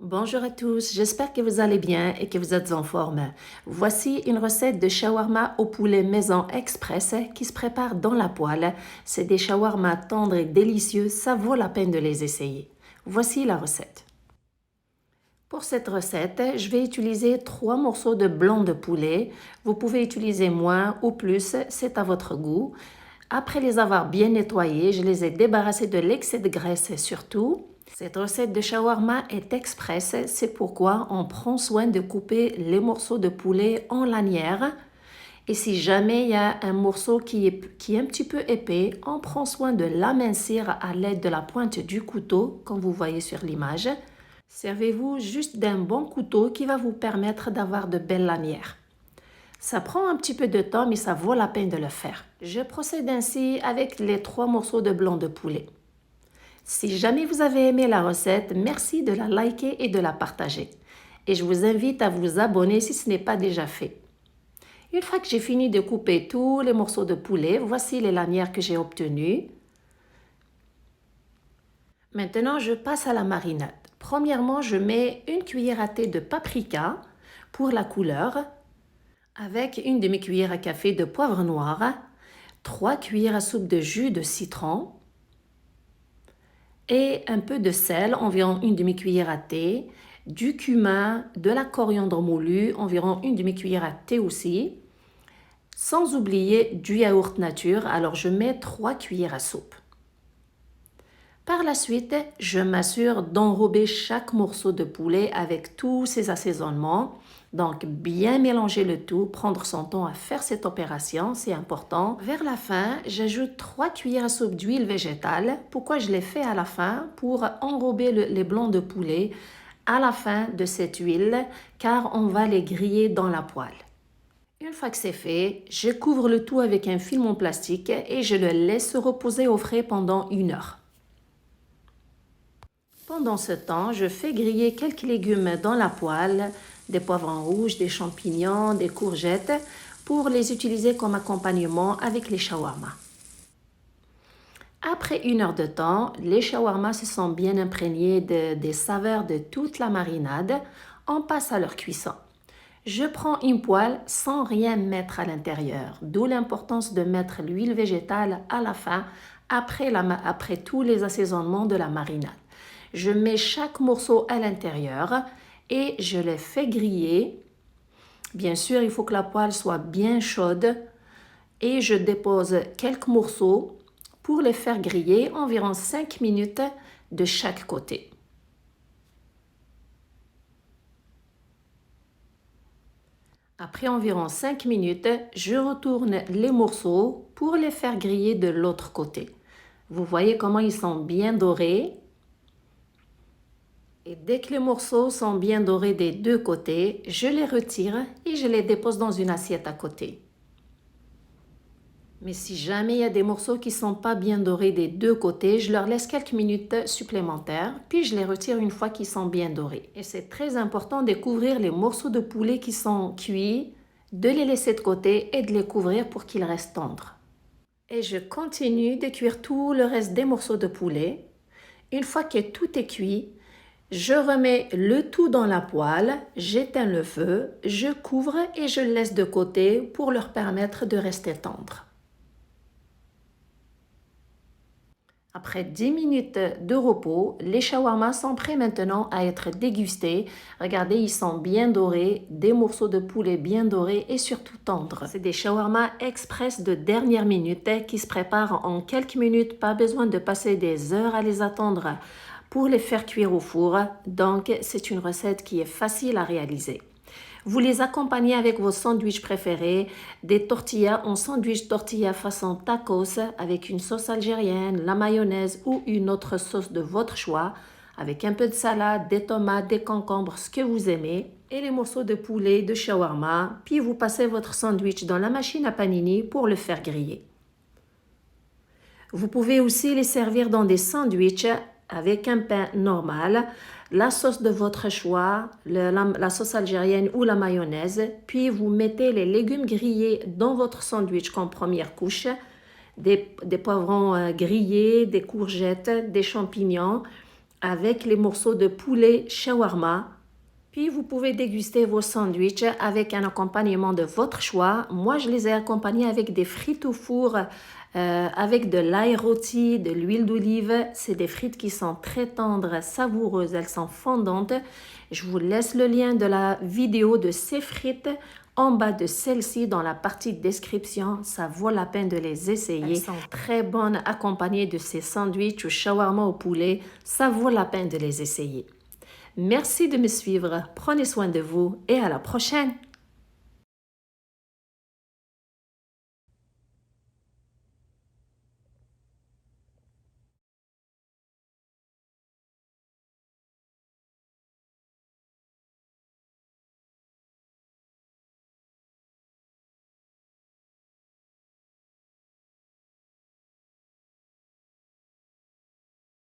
Bonjour à tous, j'espère que vous allez bien et que vous êtes en forme. Voici une recette de shawarma au poulet maison express qui se prépare dans la poêle. C'est des shawarma tendres et délicieux, ça vaut la peine de les essayer. Voici la recette. Pour cette recette, je vais utiliser 3 morceaux de blanc de poulet. Vous pouvez utiliser moins ou plus, c'est à votre goût. Après les avoir bien nettoyés, je les ai débarrassés de l'excès de graisse surtout. Cette recette de shawarma est express, c'est pourquoi on prend soin de couper les morceaux de poulet en lanières. Et si jamais il y a un morceau qui est un petit peu épais, on prend soin de l'amincir à l'aide de la pointe du couteau, comme vous voyez sur l'image. Servez-vous juste d'un bon couteau qui va vous permettre d'avoir de belles lanières. Ça prend un petit peu de temps, mais ça vaut la peine de le faire. Je procède ainsi avec les 3 morceaux de blanc de poulet. Si jamais vous avez aimé la recette, merci de la liker et de la partager. Et je vous invite à vous abonner si ce n'est pas déjà fait. Une fois que j'ai fini de couper tous les morceaux de poulet, voici les lanières que j'ai obtenues. Maintenant, je passe à la marinade. Premièrement, je mets une cuillère à thé de paprika pour la couleur, avec une demi-cuillère à café de poivre noir, 3 cuillères à soupe de jus de citron, et un peu de sel, environ une demi-cuillère à thé, du cumin, de la coriandre moulue, environ une demi-cuillère à thé aussi, sans oublier du yaourt nature, alors je mets 3 cuillères à soupe. Par la suite, je m'assure d'enrober chaque morceau de poulet avec tous ces assaisonnements. Donc, bien mélanger le tout, prendre son temps à faire cette opération, c'est important. Vers la fin, j'ajoute 3 cuillères à soupe d'huile végétale. Pourquoi je l'ai fait à la fin? Pour enrober les blancs de poulet à la fin de cette huile, car on va les griller dans la poêle. Une fois que c'est fait, je couvre le tout avec un film en plastique et je le laisse reposer au frais pendant 1 heure. Pendant ce temps, je fais griller quelques légumes dans la poêle, des poivrons rouges, des champignons, des courgettes, pour les utiliser comme accompagnement avec les shawarma. Après 1 heure de temps, les shawarma se sont bien imprégnés des saveurs de toute la marinade. On passe à leur cuisson. Je prends une poêle sans rien mettre à l'intérieur, d'où l'importance de mettre l'huile végétale à la fin, après tous les assaisonnements de la marinade. Je mets chaque morceau à l'intérieur et je les fais griller. Bien sûr, il faut que la poêle soit bien chaude et je dépose quelques morceaux pour les faire griller environ 5 minutes de chaque côté. Après environ 5 minutes, je retourne les morceaux pour les faire griller de l'autre côté. Vous voyez comment ils sont bien dorés. Et dès que les morceaux sont bien dorés des 2 côtés, je les retire et je les dépose dans une assiette à côté. Mais si jamais il y a des morceaux qui ne sont pas bien dorés des 2 côtés, je leur laisse quelques minutes supplémentaires, puis je les retire une fois qu'ils sont bien dorés. Et c'est très important de couvrir les morceaux de poulet qui sont cuits, de les laisser de côté et de les couvrir pour qu'ils restent tendres. Et je continue de cuire tout le reste des morceaux de poulet. Une fois que tout est cuit, je remets le tout dans la poêle, j'éteins le feu, je couvre et je le laisse de côté pour leur permettre de rester tendres. Après 10 minutes de repos, les shawarmas sont prêts maintenant à être dégustés. Regardez, ils sont bien dorés, des morceaux de poulet bien dorés et surtout tendres. C'est des shawarmas express de dernière minute qui se préparent en quelques minutes, pas besoin de passer des heures à les attendre pour les faire cuire au four. Donc, c'est une recette qui est facile à réaliser. Vous les accompagnez avec vos sandwichs préférés, des tortillas en sandwich tortilla façon tacos avec une sauce algérienne, la mayonnaise ou une autre sauce de votre choix, avec un peu de salade, des tomates, des concombres, ce que vous aimez, et les morceaux de poulet, de shawarma, puis vous passez votre sandwich dans la machine à panini pour le faire griller. Vous pouvez aussi les servir dans des sandwichs avec un pain normal, la sauce de votre choix, la sauce algérienne ou la mayonnaise, puis vous mettez les légumes grillés dans votre sandwich comme première couche, des poivrons grillés, des courgettes, des champignons, avec les morceaux de poulet shawarma. Puis vous pouvez déguster vos sandwichs avec un accompagnement de votre choix. Moi, je les ai accompagnés avec des frites au four, avec de l'ail rôti, de l'huile d'olive. C'est des frites qui sont très tendres, savoureuses, elles sont fondantes. Je vous laisse le lien de la vidéo de ces frites en bas de celle-ci dans la partie description. Ça vaut la peine de les essayer. Elles sont très bonnes accompagnées de ces sandwichs ou shawarma au poulet. Ça vaut la peine de les essayer. Merci de me suivre, prenez soin de vous et à la prochaine!